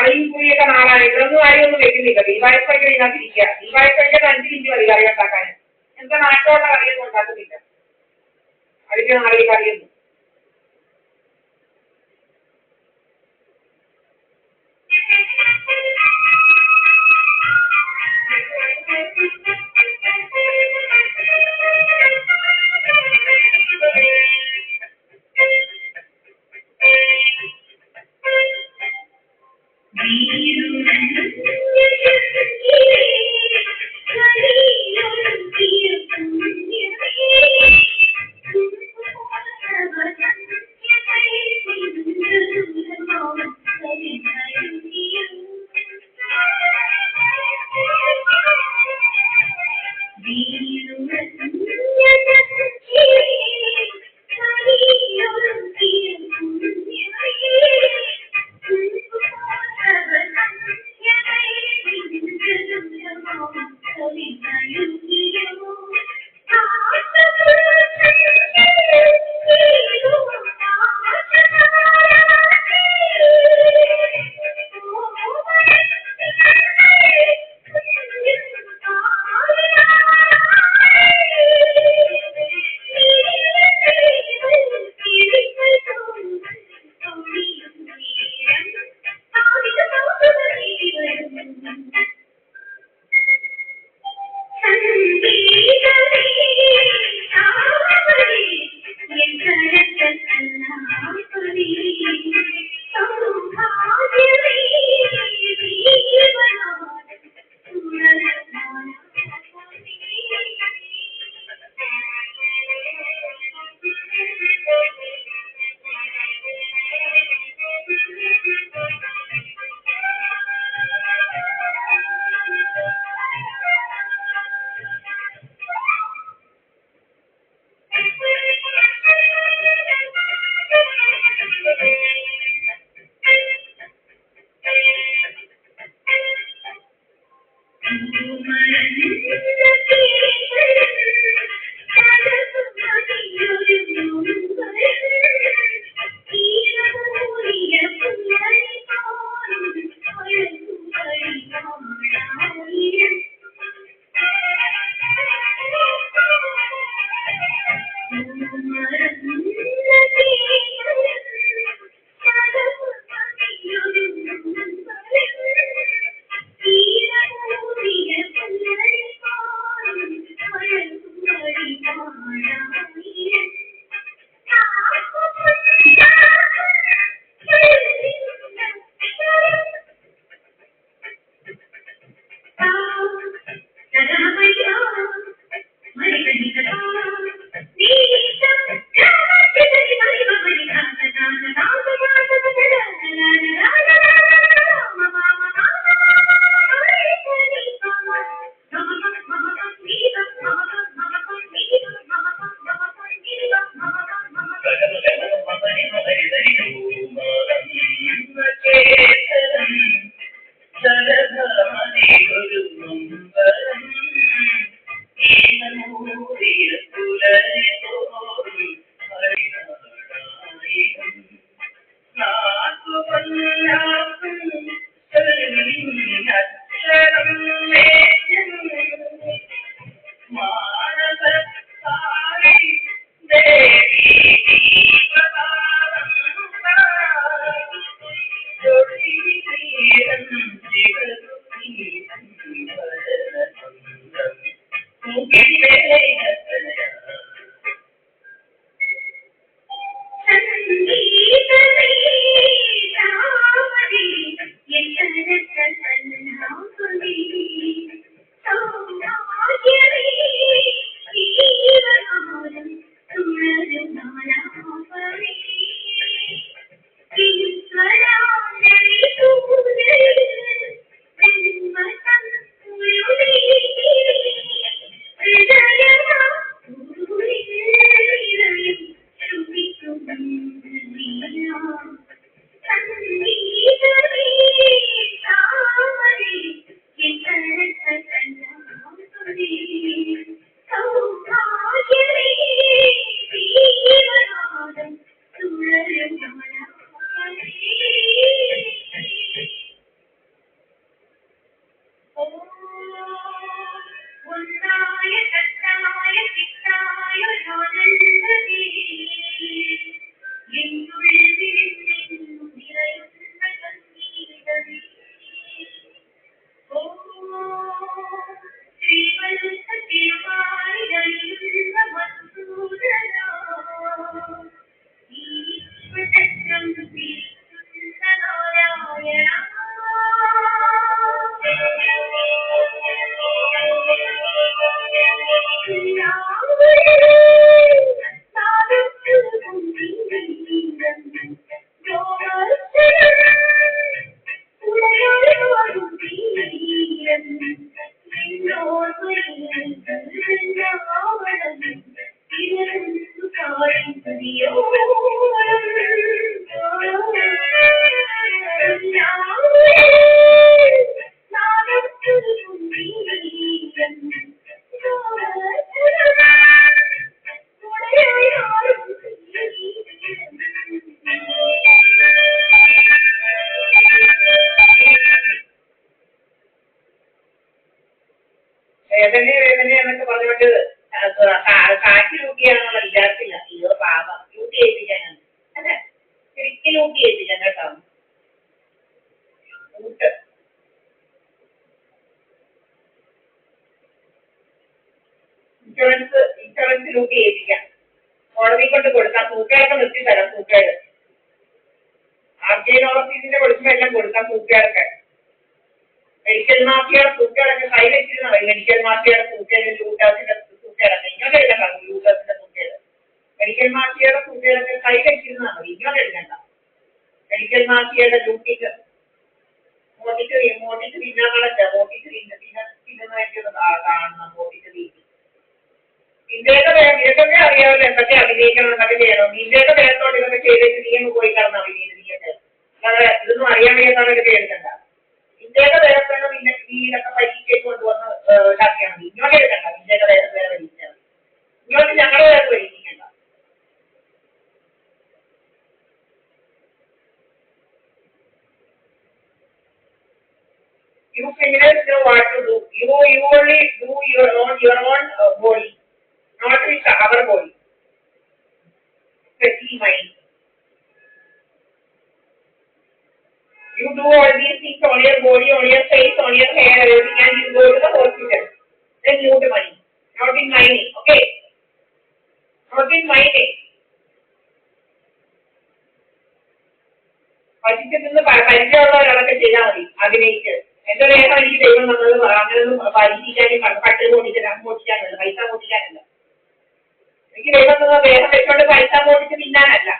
കളിയും കുറിയൊക്കെ നാളാണ്. ഇതൊന്നും ആരും ഒന്നും വെക്കുന്നില്ല. ദീപായസമൊക്കെ ഇതിനകത്തിരിക്കുക. ദീപായസമൊക്കെ 5 മിനിറ്റ് മതി കറി ഉണ്ടാക്കാൻ. എന്താ നാട്ടിലുള്ള കറിയൊന്നും ഉണ്ടാക്കുന്നില്ല. അതിന്റെ നാളിൽ കറിയൊന്നും. വേദന എന്നൊക്കെ പറഞ്ഞുകൊണ്ട് കാറ്റ് ലൂട്ടിയാണെന്നുള്ള വിചാരത്തില്ല. അയ്യോ പാപം ലൂട്ടി ഏൽപ്പിക്കാനാണ്. അതെ, ശരിക്കും ലൂട്ടി ഏൽപ്പിക്കാൻ കേട്ടോ. കൂട്ട് ഇൻഷുറൻസ് ലൂട്ടി ഏൽപ്പിക്കാം. കോടതി കൊണ്ട് കൊടുക്കാം. തൂക്കയൊക്കെ നിർത്തി തരാം. തൂക്കയുടെ RJ ഓഫീസിന്റെ കൊടുക്കുമ്പോ എല്ലാം കൊടുക്കാം. തൂക്കയൊക്കെ മെഡിക്കൽ മാഫിയയുടെ തൂക്കകളൊക്കെ കൈ വെച്ചിരുന്ന മതി. മെഡിക്കൽ മാഫിയയുടെ തൂക്കയുടെ ലൂട്ടാസിന്റെ തൂക്കകളൊക്കെ ഇങ്ങോട്ട് എഴുതണ്ട. ലൂട്ടാസിന്റെ തൂക്കയുടെ മെഡിക്കൽ മാഫിയയുടെ തൂക്കകളൊക്കെ കൈ വെച്ചിരുന്നാൽ മതി. ഇങ്ങോട്ട് എഴുതണ്ട. മെഡിക്കൽ മാഫിയയുടെ ലൂട്ടിക്ക് മോട്ടിക്ക് തിന്നാങ്ങളൊക്കെ മോട്ടിക്ക് തിന്നുന്നതായിട്ട് കാണണം. മോട്ടിക്ക് തിന്നു നിന്റെയൊക്കെ അറിയാമല്ലോ എന്തൊക്കെ അഭിനയിക്കണം, എന്തൊക്കെ ചെയ്യണം. നിന്റെയൊക്കെ ദേഹത്തോട് ഇതൊക്കെ ചെയ്തിട്ട് നീ അങ്ങ് പോയി കിടന്ന് അഭിനയിച്ചിരിക്കട്ടെ. അല്ലാതെ ഇതൊന്നും അറിയാൻ വയ്യാത്തവരൊക്കെ എടുക്കണ്ട. നിന്റെയൊക്കെ ദേഹത്തോട് നീ ഇതൊക്കെ പരീക്ഷയ്ക്ക് കൊണ്ടുവന്ന് ഇതാക്കിയാൽ മതി. ഇങ്ങോട്ട് എടുക്കണ്ട. നിന്റെയൊക്കെ ദേഹത്ത് വേറെ പരീക്ഷ ഇങ്ങോട്ട് ഞങ്ങളുടെ ദേഹത്ത് പരീക്ഷിക്കണ്ട. You criminals know what to do. You only do your own body, not with our body. Especially mine. You do all these things on your body, on your face, on your hair, everything, and you go to the hospital. Then you the money, not in my name. Okay? Not in my name. പഠിച്ചിട്ട് പരിചയമുള്ള ഒരാളൊക്കെ ചെയ്താൽ മതി. അഭിനയിച്ച് എന്റെ ദേഹം എനിക്ക് ദൈവം തന്നത് അങ്ങനെയൊന്നും പരിചയിക്കാനും പട്ടിക മോട്ടിക്കാനല്ല, പൈസ മോട്ടിക്കാനല്ല. എനിക്ക് ദൈവം തന്ന ദേഹം വെച്ചോണ്ട് പൈസ മോട്ടിച്ച് തിന്നാനല്ല.